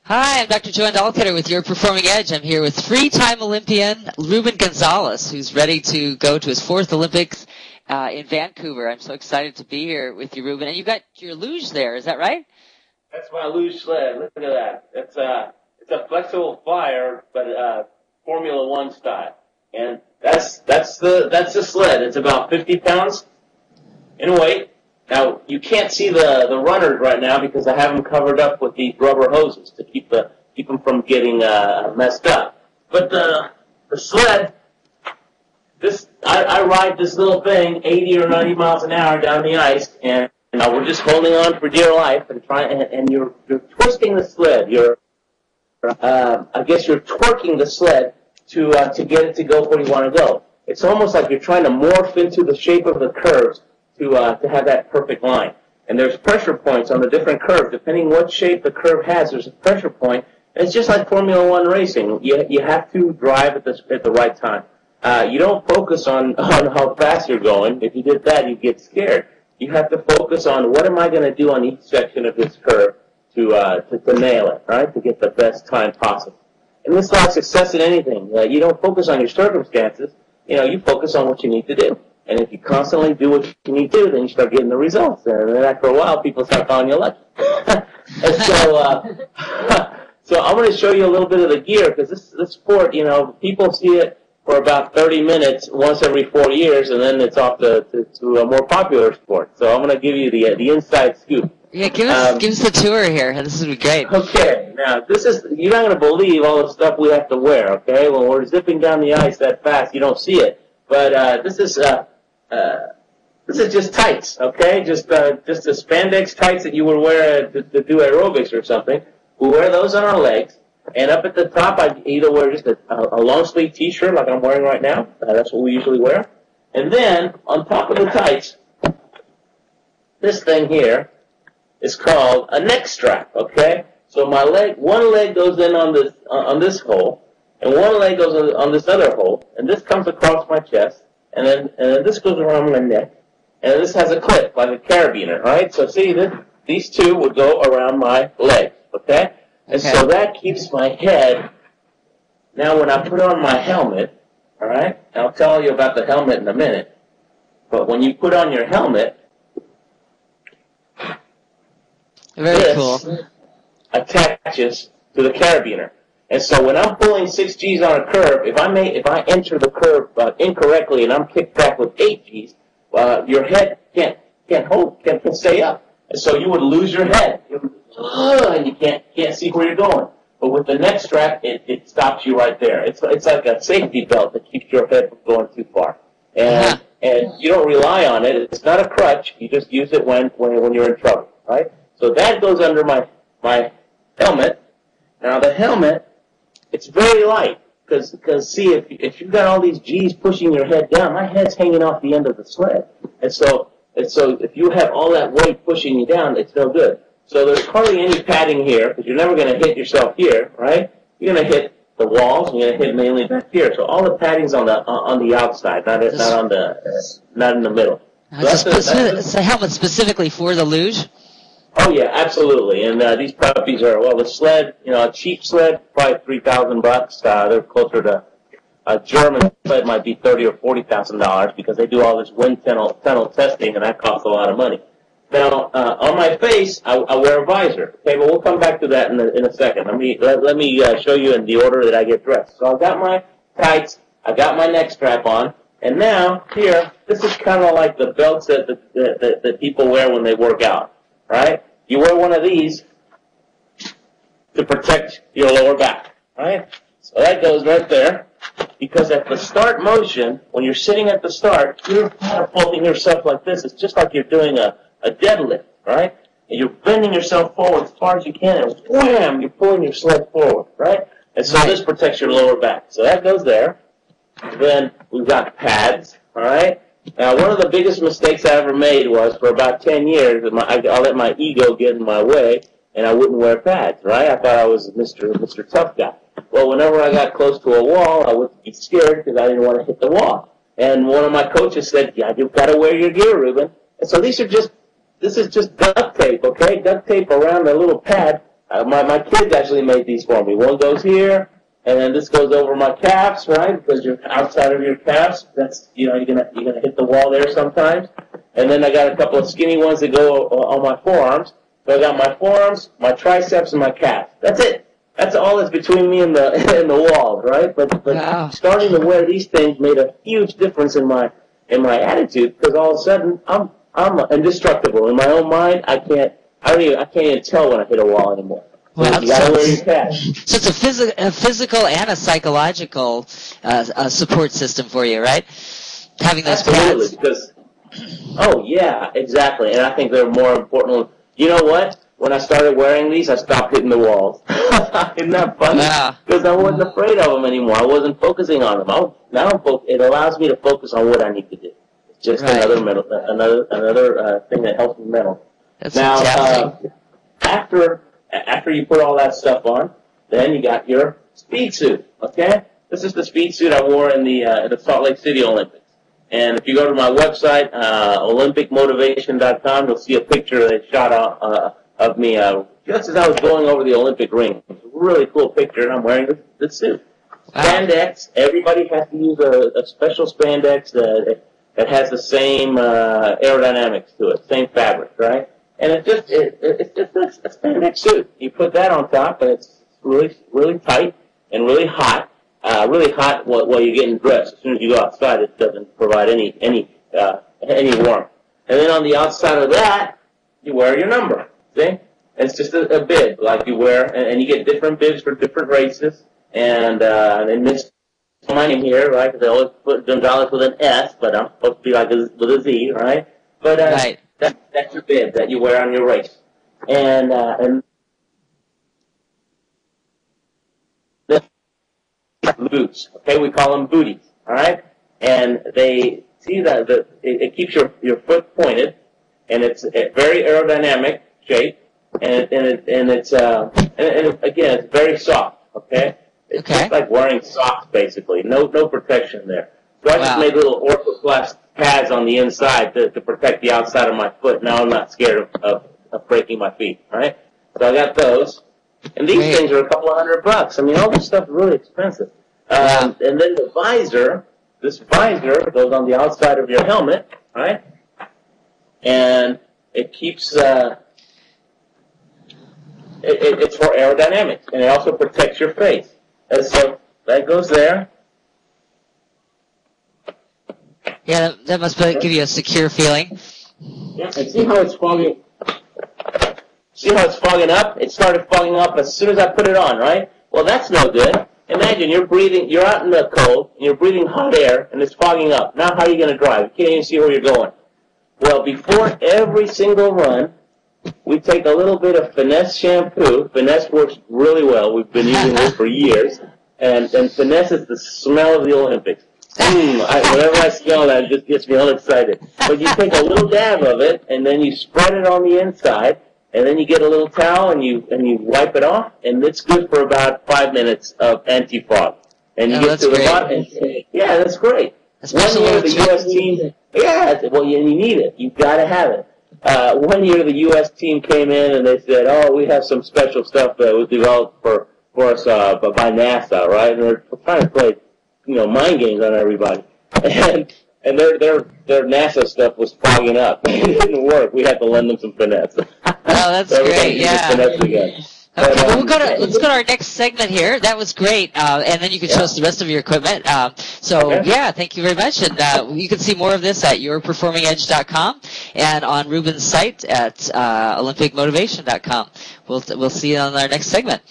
Hi, I'm Dr. JoAnn Dahlkoetter with Your Performing Edge. I'm here with three-time Olympian Ruben Gonzalez, who's ready to go to his fourth Olympics in Vancouver. I'm so excited to be here with you, Ruben. And you got your luge there, is that right? That's my luge sled. Look at that. It's a flexible flyer, but Formula One style. And that's the sled. It's about 50 pounds in weight. Now, you can't see the runners right now because I have them covered up with these rubber hoses to keep them from getting messed up. But the sled, I ride this little thing 80 or 90 miles an hour down the ice, and we're just holding on for dear life and you're twisting the sled. I guess you're twerking the sled to get it to go where you want to go. It's almost like you're trying to morph into the shape of the curves to have that perfect line. And there's pressure points on the different curves. Depending what shape the curve has, there's a pressure point. And it's just like Formula One racing. You have to drive at the right time. You don't focus on how fast you're going. If you did that, you'd get scared. You have to focus on what am I going to do on each section of this curve to nail it, right? To get the best time possible. And this is like success in anything. You don't focus on your circumstances. You focus on what you need to do. And if you constantly do what you need to do, then you start getting the results. And then after a while, people start calling you lucky. And so I'm going to show you a little bit of the gear, because this sport, people see it for about 30 minutes once every 4 years, and then it's off to a more popular sport. So I'm going to give you the inside scoop. Yeah, give us the tour here. This would be great. Okay, now you're not going to believe all the stuff we have to wear. Okay, when we're zipping down the ice that fast, you don't see it. But this is just tights. Okay, just the spandex tights that you would wear to do aerobics or something. We wear those on our legs, and up at the top, I either wear just a long sleeve T-shirt like I'm wearing right now. That's what we usually wear. And then on top of the tights, this thing here is called a neck strap, okay? So one leg goes in on this hole, and one leg goes on this other hole, and this comes across my chest, and then this goes around my neck, and this has a clip, like a carabiner, right? So see, these two would go around my legs, okay? And so that keeps my head. Now when I put on my helmet, all right, I'll tell you about the helmet in a minute, but when you put on your helmet, very cool, attaches to the carabiner. And so when I'm pulling 6 Gs on a curve, if I enter the curve incorrectly and I'm kicked back with 8 Gs, your head can't stay up. And so you would lose your head. And you can't see where you're going. But with the neck strap, it stops you right there. It's like a safety belt that keeps your head from going too far. And you don't rely on it. It's not a crutch. You just use it when you're in trouble, right? So that goes under my helmet. Now the helmet, it's very light, because see, if you've got all these G's pushing your head down, my head's hanging off the end of the sled. And so if you have all that weight pushing you down, it's no good. So there's hardly any padding here, because you're never going to hit yourself here, right? You're going to hit the walls, and you're going to hit mainly back here. So all the padding's on the outside, not in the middle. So it's a helmet specifically for the luge? Oh yeah, absolutely. And these puppies are, well, the sled, a cheap sled, probably $3,000. They're closer to a German sled might be $30,000 or $40,000 because they do all this wind tunnel testing, and that costs a lot of money. Now, on my face, I wear a visor. Okay, but we'll come back to that in a second. Let me show you in the order that I get dressed. So I've got my tights, I got my neck strap on, and now here, this is kind of like the belts that people wear when they work out. Right? You wear one of these to protect your lower back. Right? So that goes right there. Because at the start motion, when you're sitting at the start, you're catapulting yourself like this. It's just like you're doing a deadlift, right? And you're bending yourself forward as far as you can, and wham, you're pulling your sled forward, right? And so this protects your lower back. So that goes there. Then we've got pads, all right? Now, one of the biggest mistakes I ever made was for about 10 years, I let my ego get in my way, and I wouldn't wear pads, right? I thought I was Mr. Tough Guy. Well, whenever I got close to a wall, I would be scared because I didn't want to hit the wall. And one of my coaches said, yeah, you've got to wear your gear, Ruben. And so this is just duct tape, okay? Duct tape around a little pad My kids actually made these for me. One goes here, and then this goes over my calves, right? Because you're outside of your calves. That's, you're gonna hit the wall there sometimes. And then I got a couple of skinny ones that go on my forearms. So I got my forearms, my triceps, and my calves. That's it. That's all that's between me and the walls, right? But Wow. starting to wear these things made a huge difference in my attitude, because all of a sudden I'm indestructible in my own mind. I can't even tell when I hit a wall anymore. Well, You gotta wear your patch. So it's a physical and a psychological support system for you, right? Having those Absolutely, pads. because oh yeah, exactly. And I think they're more important. You know what? When I started wearing these, I stopped hitting the walls. Isn't that funny? Yeah. Because I wasn't afraid of them anymore. I wasn't focusing on them. It allows me to focus on what I need to do. It's just Right. another thing that helps me mental. That's Now, fantastic. after you put all that stuff on, then you got your speed suit. Okay, this is the speed suit I wore in the Salt Lake City Olympics. And if you go to my website, olympicmotivation.com, you'll see a picture they shot of me just as I was going over the Olympic ring. It's a really cool picture, and I'm wearing this suit. Wow. Spandex. Everybody has to use a special spandex that has the same aerodynamics to it, same fabric, right? And it's just a spandex suit. You put that on top, and it's really tight and really hot. Really hot while you're getting dressed. As soon as you go outside, it doesn't provide any warmth. And then on the outside of that, you wear your number. See? And it's just a bib like you wear, and you get different bibs for different races. And they miss my name here, right? Because they always put Gonzalez with an S, but I'm supposed to be like with a Z, right? But Right. that's your bib that you wear on your race. And boots, okay? We call them booties, all right? And they see that it keeps your foot pointed, and it's a very aerodynamic shape, and it's again, it's very soft, okay? It's just like wearing socks, basically. No protection there. So I just made little orthoplast pads on the inside to protect the outside of my foot. Now I'm not scared of breaking my feet, right? So I got those. And these things are a couple of $100. I mean, all this stuff is really expensive. And then the visor, this visor goes on the outside of your helmet, right? And it keeps, it's for aerodynamics, and it also protects your face. And so that goes there. Yeah, that must give you a secure feeling. Yeah, and see how it's fogging? See how it's fogging up? It started fogging up as soon as I put it on, right? Well, that's no good. Imagine you're out in the cold, and you're breathing hot air, and it's fogging up. Now how are you going to drive? You can't even see where you're going. Well, before every single run, we take a little bit of Finesse shampoo. Finesse works really well. We've been using it for years. And Finesse is the smell of the Olympics. Whenever I smell that, it just gets me all excited. But you take a little dab of it, and then you spread it on the inside, and then you get a little towel and you wipe it off, and it's good for about 5 minutes of anti-fog. And you get to the bottom. Yeah, that's great. 1 year the U.S. team, well, you need it. You've got to have it. 1 year the U.S. team came in and they said, "Oh, we have some special stuff that was developed for us by NASA, right?" And they're trying to play, mind games on everybody. And their NASA stuff was fogging up. It didn't work. We had to lend them some Finesse. Oh, that's so great. Yeah. Finesse again. Okay, well, let's go to our next segment here. That was great, and then you can show us the rest of your equipment. Yeah, thank you very much. And you can see more of this at yourperformingedge.com and on Ruben's site at olympicmotivation.com. We'll see you on our next segment.